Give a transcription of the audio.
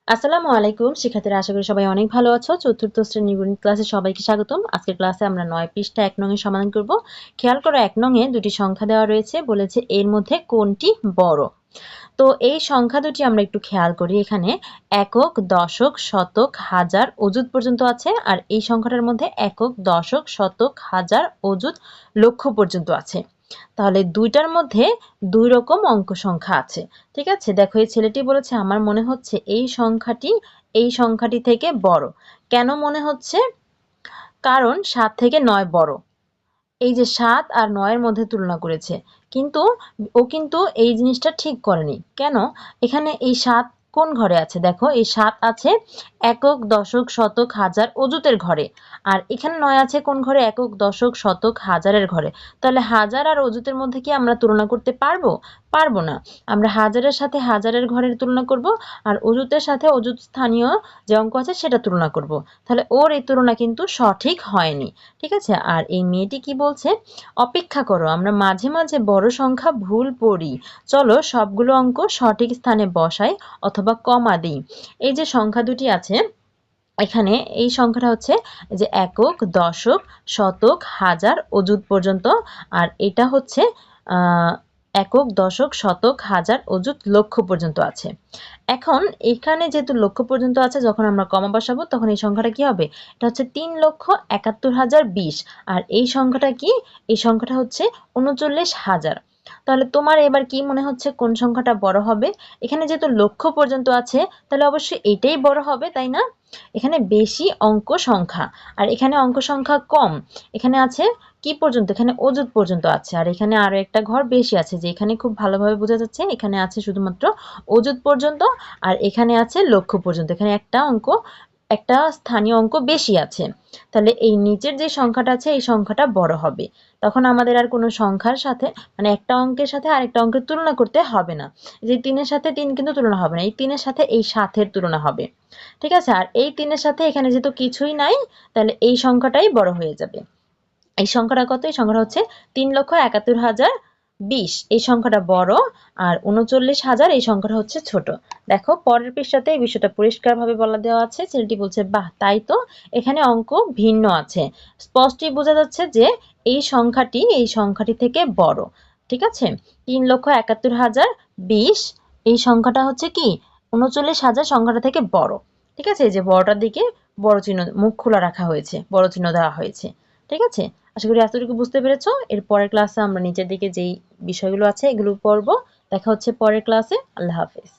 আসসালামু আলাইকুম শিক্ষার্থীরা, আশা করি সবাই অনেক ভালো আছো। চতুর্থ শ্রেণীর গণিত ক্লাসে সবাইকে স্বাগতম। আজকের ক্লাসে আমরা 9 পৃষ্ঠা 1 নং এর সমাধান করব। খেয়াল করো, 1 নং এ দুটি সংখ্যা দেওয়া রয়েছে, বলেছে এর মধ্যে কোনটি বড়। তো এই সংখ্যা দুটি আমরা একটু খেয়াল করি। এখানে একক, দশক, শতক, হাজার, অযুত পর্যন্ত আছে, আর এই সংখ্যাটার মধ্যে একক, দশক, শতক, হাজার, অযুত, লক্ষ পর্যন্ত আছে। তাহলে দুইটার মধ্যে দুই রকম অঙ্ক সংখ্যা আছে। ঠিক আছে, দেখো এই ছেলেটি বলেছে আমার মনে হচ্ছে এই সংখ্যাটি থেকে বড়। কেন মনে হচ্ছে? কারণ 7 থেকে 9 বড়। এই যে 7 আর 9 এর মধ্যে তুলনা করেছে, কিন্তু ও কিন্তু এই জিনিসটা ঠিক করেনি। কেন? এখানে এই 7 কোন ঘরে আছে? দেখো এই 7 আছে একক, দশক, শতক, হাজার, অযুতের ঘরে। আর এখানে 9 আছে কোন ঘরে? একক, দশক, শতক, হাজারের ঘরে। তাহলে হাজার আর অযুতের মধ্যে কি আমরা তুলনা করতে পারবো? পারবো না। আমরা হাজারের সাথে হাজারের ঘরের তুলনা করব, আর অযুতের সাথে অযুত স্থানীয় যে অঙ্ক আছে সেটা তুলনা করব। তাহলে ওর এই তুলনা কিন্তু সঠিক হয়নি। ঠিক আছে, আর এই মেয়েটি কি বলছে? অপেক্ষা করো, আমরা মাঝে মাঝে বড় সংখ্যা ভুল পড়ি। চলো সবগুলো অঙ্ক সঠিক স্থানে বসাই অথবা কমা দিই। এই যে সংখ্যা দুটি আছে এখানে, এই সংখ্যাটা হচ্ছে যে একক, দশক, শতক, হাজার, অযুত পর্যন্ত। আর এটা হচ্ছে একক, দশক, শতক, হাজার, অযুত, লক্ষ পর্যন্ত আছে। এখন এখানে যেহেতু লক্ষ পর্যন্ত আছে, যখন আমরা কমা বসাবো তখন এই সংখ্যাটা কি হবে? এটা হচ্ছে 3,71,020। আর এই সংখ্যাটা কি? এই সংখ্যাটা হচ্ছে 39,000। তাহলে তোমার এবার কি মনে হচ্ছে কোন সংখ্যাটা বড় হবে? এখানে যেহেতু লক্ষ পর্যন্ত আছে, তাহলে অবশ্যই এটাই বড় হবে, তাই না? এখানে বেশি অঙ্ক সংখ্যা, আর এখানে অঙ্ক সংখ্যা কম। এখানে আছে কি পর্যন্ত? এখানে অযুত পর্যন্ত আছে, আর এখানে আরো একটা ঘর বেশি আছে, যে এখানে খুব ভালোভাবে বোঝা যাচ্ছে এখানে আছে শুধুমাত্র অযুত পর্যন্ত, আর এখানে আছে লক্ষ পর্যন্ত। এখানে একটা স্থানীয় অঙ্ক বেশি আছে। তাহলে এই নিচের যে সংখ্যাটা আছে এই সংখ্যাটা বড় হবে। তখন আমাদের আর কোনো সংখ্যার সাথে, মানে একটা অঙ্কের সাথে আরেকটা অঙ্কের তুলনা করতে হবে না। যে 3-এর সাথে 3 কিন্তু তুলনা হবে না, এই 3-এর সাথে এই 7-এর তুলনা হবে। ঠিক আছে, আর এই 3-এর সাথে এখানে যেহেতু কিছুই নাই, তাহলে এই সংখ্যাটাই বড় হয়ে যাবে। এই সংখ্যাটা কত? এই সংখ্যাটা হচ্ছে 3,71,020। এই সংখ্যাটা বড়, আর 39,000 এই সংখ্যাটা হচ্ছে ছোট। দেখো পরের পৃষ্ঠাতে এই বিষয়টা পরিষ্কারভাবে বলা দেওয়া আছে। ছেলেটি বলছে বাহ, তাই তো, এখানে অঙ্ক ভিন্ন আছে। স্পষ্টই বোঝা যাচ্ছে যে এই সংখ্যাটি থেকে বড়। ঠিক আছে, 3,71,020 এই সংখ্যাটা হচ্ছে কি 39,000 সংখ্যাটা থেকে বড়। ঠিক আছে, এই যে বড়টার দিকে বড় চিহ্ন, মুখ খোলা রাখা হয়েছে, বড় চিহ্ন দেওয়া হয়েছে। ঠিক আছে, আশা করি এতটুকু বুঝতে পেরেছো। এর পরের ক্লাসে আমরা নিচের দিকে যেই বিষয়গুলো আছে এগুলো পড়বো। দেখা হচ্ছে পরের ক্লাসে। আল্লাহ হাফেজ।